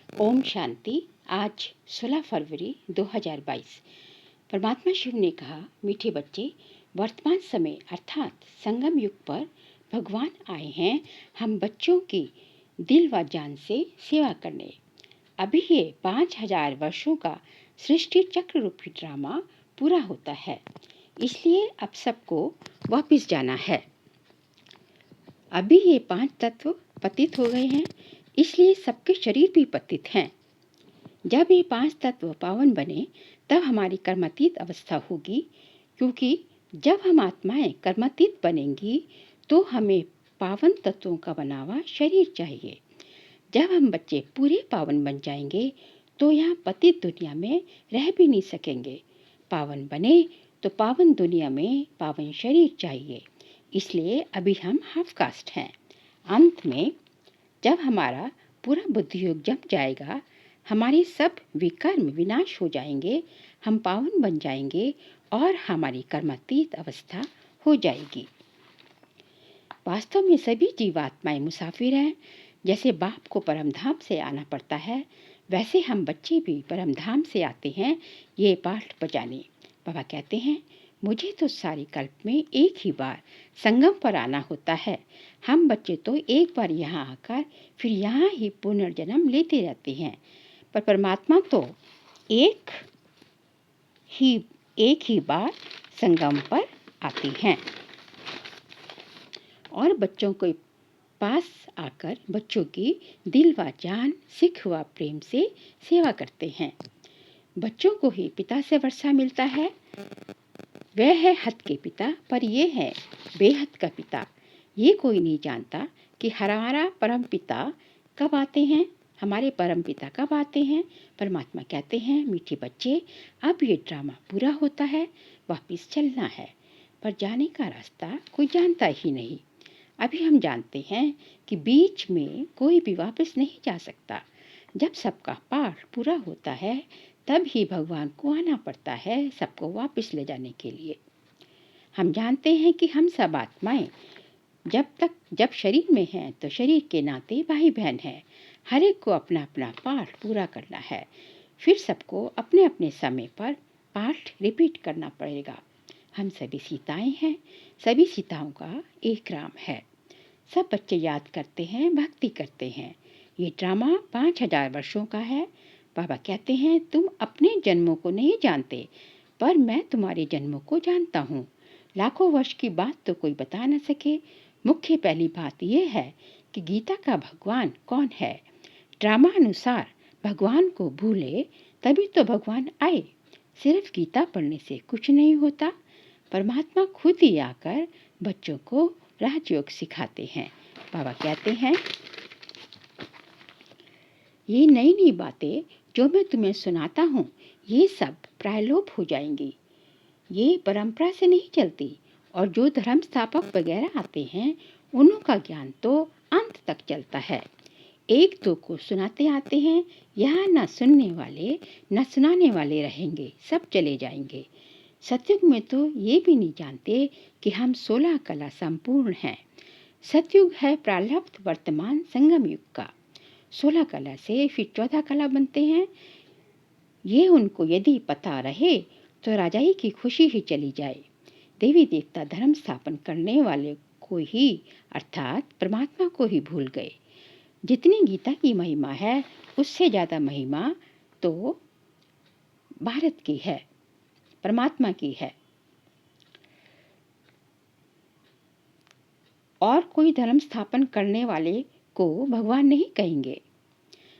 ओम शांति। आज 16 फरवरी 2022। परमात्मा शिव ने कहा, मीठे बच्चे, वर्तमान समय अर्थात संगम युग पर भगवान आए हैं हम बच्चों की दिल व जान से सेवा करने। अभी ये 5000 वर्षों का सृष्टि चक्र रूपी ड्रामा पूरा होता है, इसलिए अब सबको वापस जाना है। अभी ये 5 तत्व पतित हो गए हैं, इसलिए सबके शरीर भी पतित हैं। जब ये 5 तत्व पावन बने तब हमारी कर्मातीत अवस्था होगी, क्योंकि जब हम आत्माएं कर्मातीत बनेंगी तो हमें पावन तत्वों का बना हुआ शरीर चाहिए। जब हम बच्चे पूरे पावन बन जाएंगे तो यहाँ पतित दुनिया में रह भी नहीं सकेंगे। पावन बने तो पावन दुनिया में पावन शरीर चाहिए, इसलिए अभी हम हाफ कास्ट हैं। अंत में जब हमारा पूरा बुद्धि योग जम जाएगा, हमारे सब विकर्म विनाश हो जाएंगे, हम पावन बन जाएंगे और हमारी कर्मातीत अवस्था हो जाएगी। वास्तव में सभी जीवात्माएं मुसाफिर हैं। जैसे बाप को परमधाम से आना पड़ता है, वैसे हम बच्चे भी परमधाम से आते हैं ये पाठ बजाने। बाबा कहते हैं, मुझे तो सारी कल्प में एक ही बार संगम पर आना होता है। हम बच्चे तो एक बार यहाँ आकर फिर यहाँ ही पुनर्जन्म लेते रहते हैं, पर परमात्मा तो एक ही बार संगम पर आती हैं और बच्चों के पास आकर बच्चों की दिल व जान सिख व प्रेम से सेवा करते हैं। बच्चों को ही पिता से वर्षा मिलता है। वह है हद के पिता, पर ये है बेहद का पिता। ये कोई नहीं जानता कि हमारा परम पिता कब आते हैं, हमारे परम पिता कब आते हैं। परमात्मा कहते हैं, मीठे बच्चे, अब ये ड्रामा पूरा होता है, वापिस चलना है, पर जाने का रास्ता कोई जानता ही नहीं। अभी हम जानते हैं कि बीच में कोई भी वापस नहीं जा सकता। जब सबका पाठ पूरा होता है तब ही भगवान को आना पड़ता है सबको वापस ले जाने के लिए। हम जानते हैं कि हम सब आत्माएं जब शरीर में हैं तो शरीर के नाते भाई बहन हैं। हर एक को अपना अपना पाठ पूरा करना है, फिर सबको अपने अपने समय पर पाठ रिपीट करना पड़ेगा। हम सभी सीताएं हैं, सभी सीताओं का एक राम है। सब बच्चे याद करते हैं, भक्ति करते हैं। ये ड्रामा 5000 वर्षों का है। बाबा कहते हैं, तुम अपने जन्मों को नहीं जानते, पर मैं तुम्हारे जन्मों को जानता हूँ। लाखों वर्ष की बात तो कोई बता न सके। मुख्य पहली बात यह है कि गीता का भगवान कौन है। ड्रामा अनुसार भगवान को भूले तभी तो भगवान आए। सिर्फ गीता पढ़ने से कुछ नहीं होता। परमात्मा खुद ही आकर बच्चों को राजयोग सिखाते हैं। बाबा कहते हैं, ये नई नई बातें जो मैं तुम्हें सुनाता हूँ, ये सब प्रायलोप हो जाएंगी। ये परंपरा से नहीं चलती, और जो धर्म स्थापक वगैरह आते हैं उनका ज्ञान तो अंत तक चलता है। एक दो को सुनाते आते हैं, यहाँ न सुनने वाले न सुनाने वाले रहेंगे, सब चले जाएंगे। सतयुग में तो ये भी नहीं जानते कि हम 16 कला संपूर्ण हैं। सतयुग है प्रारब्ध वर्तमान संगम युग का। 16 कला से फिर 14 कला बनते हैं। ये उनको यदि पता रहे तो राजाई की खुशी ही चली जाए। देवी देवता धर्म स्थापन करने वाले को ही अर्थात परमात्मा को ही भूल गए। जितनी गीता की महिमा है उससे ज़्यादा महिमा तो भारत की है, परमात्मा की है। और कोई धर्म स्थापन करने वाले को भगवान नहीं कहेंगे।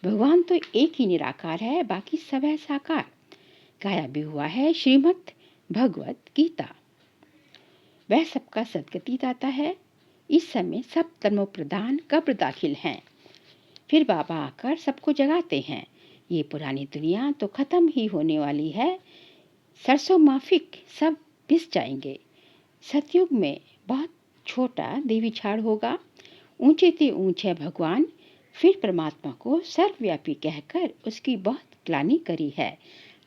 भगवान तो एक ही निराकार है, बाकी सब है साकार। गाया भी हुआ है श्रीमद् भगवत गीता। वह सबका सदगति दाता है। इस समय सब धर्मों प्रधान कब्र दाखिल हैं, फिर बाबा आकर सबको जगाते हैं। ये पुरानी दुनिया तो खत्म ही होने वाली है। सरसों माफिक सब पिस जाएंगे। सतयुग में बहुत छोटा देवी झाड़ होगा। ऊंचे ते ऊंचे भगवान फिर परमात्मा को सर्वव्यापी कहकर उसकी बहुत ग्लानि करी है।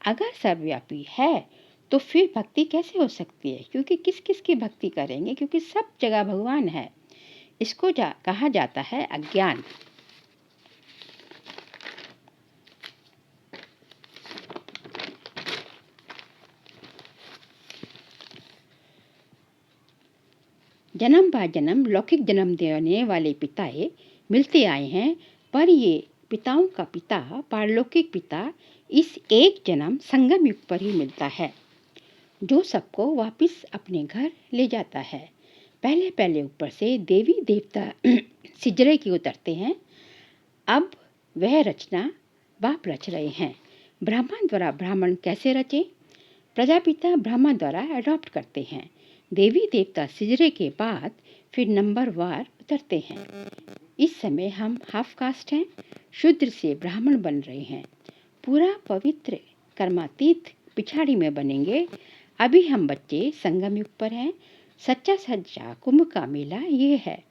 अगर सर्वव्यापी है तो फिर भक्ति कैसे हो सकती है, क्योंकि किस किस की भक्ति करेंगे, क्योंकि सब जगह भगवान है। इसको कहा जाता है अज्ञान। जन्म बा जन्म लौकिक जन्म देने वाले पिताए मिलते आए हैं, पर ये पिताओं का पिता, पारलौकिक पिता इस एक जन्म संगम युग पर ही मिलता है, जो सबको वापस अपने घर ले जाता है। पहले पहले ऊपर से देवी देवता सिजरे की उतरते हैं। अब वह रचना बाप रच रहे हैं। ब्राह्मण द्वारा ब्राह्मण कैसे रचे? प्रजापिता ब्रह्मा द्वारा अडॉप्ट करते हैं। देवी देवता सिजरे के बाद फिर नंबर वार उतरते हैं। इस समय हम हाफ कास्ट हैं, शूद्र से ब्राह्मण बन रहे हैं। पूरा पवित्र कर्मातीत पिछाड़ी में बनेंगे। अभी हम बच्चे संगम युग पर हैं। सच्चा सच्चा कुंभ का मेला ये है।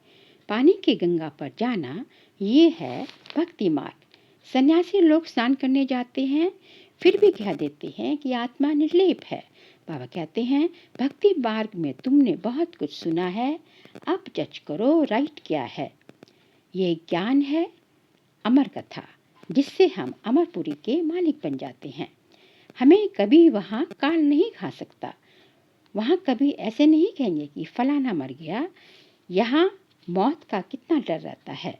पानी की गंगा पर जाना ये है भक्ति मार्ग। सन्यासी लोग स्नान करने जाते हैं, फिर भी कह देते हैं कि आत्मा निर्लेप है। बाबा कहते हैं भक्ति मार्ग में तुमने बहुत कुछ सुना है, अब जज करो राइट क्या है। ये ज्ञान है अमर कथा, जिससे हम अमरपुरी के मालिक बन जाते हैं। हमें कभी वहाँ काल नहीं खा सकता। वहाँ कभी ऐसे नहीं कहेंगे कि फलाना मर गया। यहाँ मौत का कितना डर रहता है।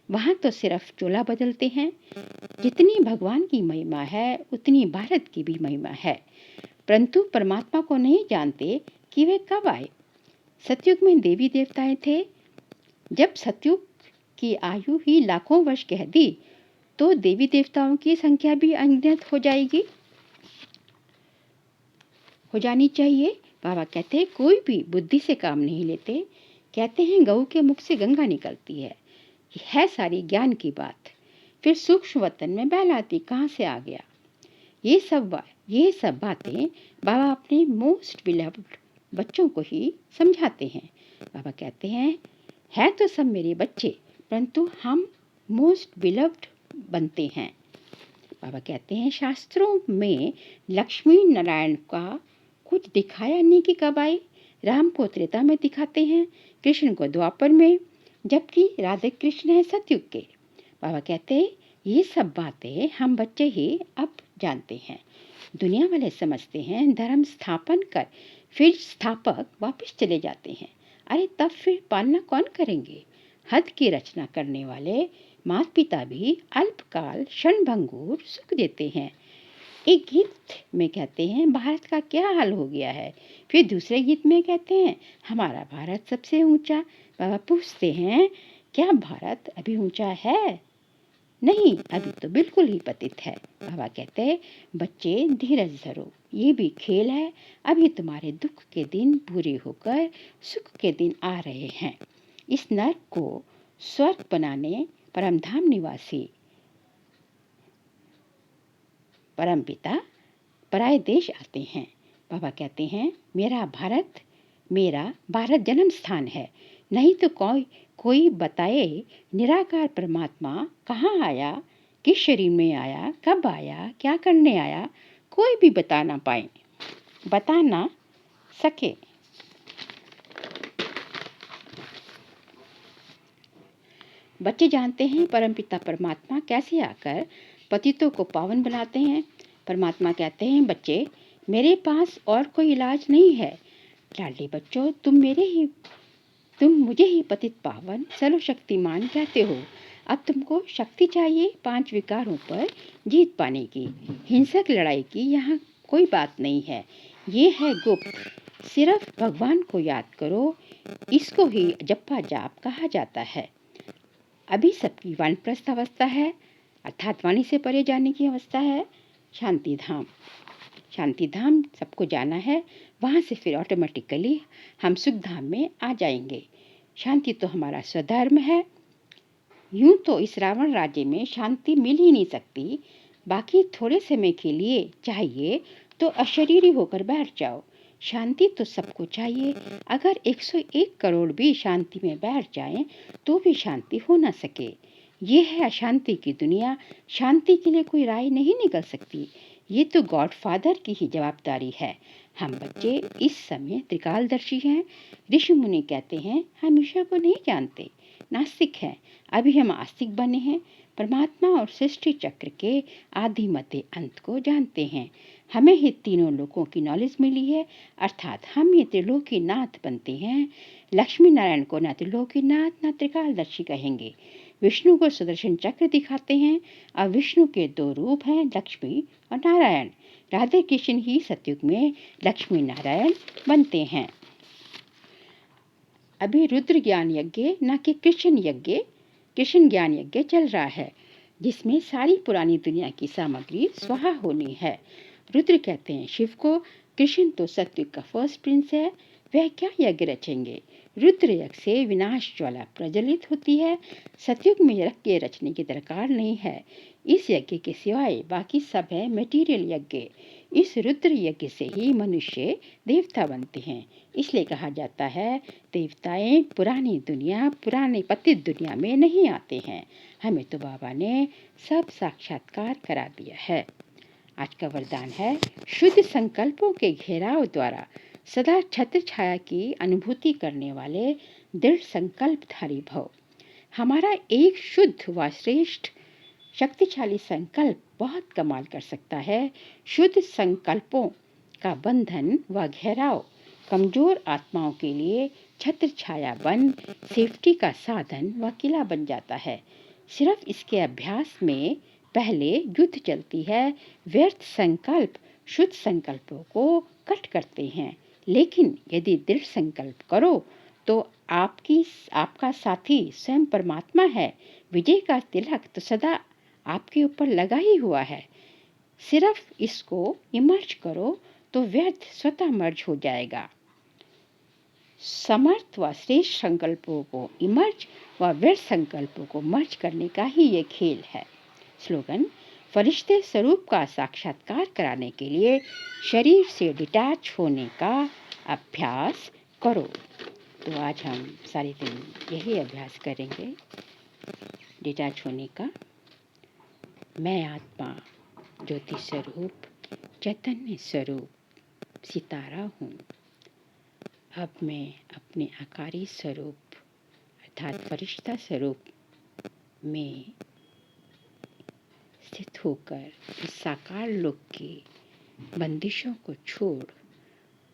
वहाँ तो सिर्फ चोला बदलते हैं। जितनी भगवान की महिमा है उतनी भारत की भी महिमा है, परंतु परमात्मा को नहीं जानते कि वे कब आए। सतयुग में देवी देवताएं थे। जब सतयुग की आयु ही लाखों वर्ष कह दी तो देवी देवताओं की संख्या भी अनगिनत हो जानी चाहिए। बाबा कहते हैं कोई भी बुद्धि से काम नहीं लेते। कहते हैं गऊ के मुख से गंगा निकलती है सारी ज्ञान की बात। फिर सूक्ष्म वतन में बहलाती कहाँ से आ गया। ये सब बातें बाबा अपने मोस्ट बिलव्ड बच्चों को ही समझाते हैं। बाबा कहते हैं है तो सब मेरे बच्चे, परंतु हम मोस्ट बिलव्ड बनते हैं। बाबा कहते हैं शास्त्रों में लक्ष्मी नारायण का कुछ दिखाया नहीं कि कब आए। राम को त्रेता में दिखाते हैं, कृष्ण को द्वापर में, जबकि राधे कृष्ण है सतयुग के। बाबा कहते हैं ये सब बातें हम बच्चे ही अब जानते हैं। दुनिया वाले समझते हैं धर्म स्थापन कर फिर स्थापक वापस चले जाते हैं। अरे तब फिर पालना कौन करेंगे? हद की रचना करने वाले माता पिता भी अल्पकाल क्षणभंगुर सुख देते हैं। एक गीत में कहते हैं भारत का क्या हाल हो गया है, फिर दूसरे गीत में कहते हैं हमारा भारत सबसे ऊंचा। बाबा पूछते हैं क्या भारत अभी ऊंचा है? नहीं, अभी तो बिल्कुल ही पतित है। बाबा कहते हैं बच्चे धीरज धरो, ये भी खेल है। अभी तुम्हारे दुख के दिन पूरे होकर सुख के दिन आ रहे हैं। इस नर्क को स्वर्ग बनाने परमधाम निवासी परमपिता पराये देश आते हैं। बाबा कहते हैं मेरा भारत जन्म स्थान है। नहीं तो कोई बताए निराकार परमात्मा कहाँ आया, किस शरीर में आया, कब आया, क्या करने आया, कोई भी बता ना सके। बच्चे जानते हैं परमपिता परमात्मा कैसे आकर पतितों को पावन बनाते हैं। परमात्मा कहते हैं बच्चे मेरे पास और कोई इलाज नहीं है। लाडले बच्चों तुम मुझे ही पतित पावन सर्वशक्तिमान कहते हो। अब तुमको शक्ति चाहिए 5 विकारों पर जीत पाने की। हिंसक लड़ाई की यहाँ कोई बात नहीं है। ये है गुप्त। सिर्फ भगवान को याद करो। इसको ही जप्पा जाप कहा जाता है। अभी सबकी वानप्रस्थ अवस्था है, अर्थात वाणी से परे जाने की अवस्था है। शांति धाम सबको जाना है। वहाँ से फिर ऑटोमेटिकली हम सुख धाम में आ जाएंगे। शांति तो हमारा स्वधर्म है। यूं तो इस रावण राज्य में शांति मिल ही नहीं सकती। बाकी थोड़े समय के लिए चाहिए तो अशरीरी होकर बैठ जाओ। शांति तो सबको चाहिए। अगर 101 करोड़ भी शांति में बैठ जाएं तो भी शांति हो ना सके। ये है अशांति की दुनिया। शांति के लिए कोई राय नहीं निकल सकती। ये तो गॉड फादर की ही जवाबदारी है। हम बच्चे इस समय त्रिकालदर्शी हैं। ऋषि मुनि कहते हैं हम ईश्वर को नहीं जानते, नास्तिक हैं। अभी हम आस्तिक बने हैं। परमात्मा और सृष्टि चक्र के आदि मध्य अंत को जानते हैं। हमें ही तीनों लोकों की नॉलेज मिली है, अर्थात हम ये त्रिलोकीनाथ बनते हैं। लक्ष्मी नारायण को ना त्रिलोकीनाथ ना त्रिकालदर्शी कहेंगे। विष्णु को सुदर्शन चक्र दिखाते हैं और विष्णु के दो रूप हैं, लक्ष्मी और नारायण। राधे कृष्ण ही सतयुग में लक्ष्मी नारायण बनते हैं। अभी रुद्र ज्ञान यज्ञ न कि कृष्ण ज्ञान यज्ञ चल रहा है, जिसमें सारी पुरानी दुनिया की सामग्री स्वाहा होनी है। रुद्र कहते हैं शिव को, कृष्ण तो सतयुग का फर्स्ट प्रिंस है, वह क्या यज्ञ रचेंगे। रुद्र यज्ञ से विनाश ज्वाला प्रज्वलित होती है। सतयुग में यज्ञ रचने की दरकार नहीं है। इस यज्ञ के सिवाय बाकी सब है मटेरियल यज्ञ। इस रुद्र यज्ञ से ही मनुष्य देवता बनते हैं। इसलिए कहा जाता है देवताएं पुरानी पतित दुनिया में नहीं आते हैं। हमें तो बाबा ने सब साक्षात्कार करा दिया है। आज का वरदान है शुद्ध संकल्पों के घेराव द्वारा सदा छत्र छाया की अनुभूति करने वाले दृढ़ संकल्पधारी भव। हमारा एक शुद्ध व श्रेष्ठ शक्तिशाली संकल्प बहुत कमाल कर सकता है। शुद्ध संकल्पों का बंधन व घेराव कमजोर आत्माओं के लिए छत्र छाया बन सेफ्टी का साधन व किला बन जाता है। सिर्फ इसके अभ्यास में पहले युद्ध चलती है। व्यर्थ संकल्प शुद्ध संकल्पों को कट करते हैं, लेकिन यदि दृढ़ संकल्प करो तो आपका साथी स्वयं परमात्मा है। विजय का तिलक तो सदा आपके ऊपर लगा ही हुआ है। सिर्फ इसको इमर्ज करो तो व्यर्थ स्वतः मर्ज हो जाएगा। समर्थ व श्रेष्ठ संकल्पों को इमर्ज व व्यर्थ संकल्पों को मर्ज करने का ही ये खेल है। स्लोगन: फरिश्ते स्वरूप का साक्षात्कार कराने के लिए शरीर से डिटैच होने का अभ्यास करो। तो आज हम सारे दिन यही अभ्यास करेंगे, डिटैच होने का। मैं आत्मा ज्योति स्वरूप चैतन्य स्वरूप सितारा हूँ। अब मैं अपने आकारी स्वरूप अर्थात फरिश्ता स्वरूप में स्थित होकर इस साकार लोक की बंदिशों को छोड़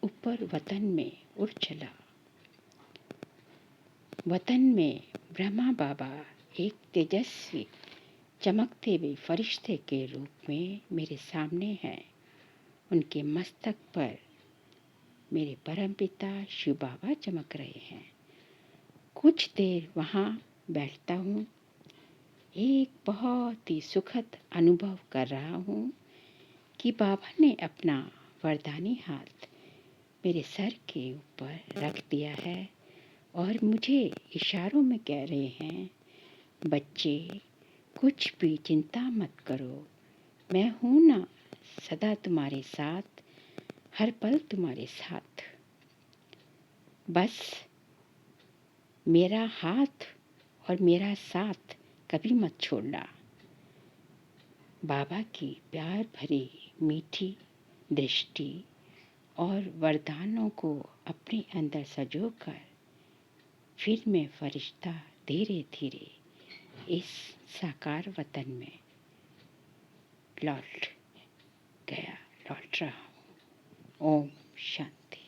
ऊपर वतन में उड़ चला। वतन में ब्रह्मा बाबा एक तेजस्वी चमकते हुए फरिश्ते के रूप में मेरे सामने हैं। उनके मस्तक पर मेरे परमपिता शिव बाबा चमक रहे हैं। कुछ देर वहाँ बैठता हूँ। एक बहुत ही सुखद अनुभव कर रहा हूँ कि बाबा ने अपना वरदानी हाथ मेरे सर के ऊपर रख दिया है और मुझे इशारों में कह रहे हैं, बच्चे कुछ भी चिंता मत करो, मैं हूँ ना सदा तुम्हारे साथ, हर पल तुम्हारे साथ। बस मेरा हाथ और मेरा साथ कभी मत छोड़ना। बाबा की प्यार भरी मीठी दृष्टि और वरदानों को अपने अंदर संजोकर फिर मैं फरिश्ता धीरे धीरे इस साकार वतन में लौट रहा हूँ। ओम शांति।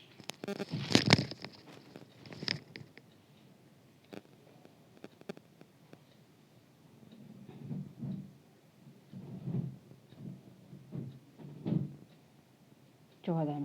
चौदह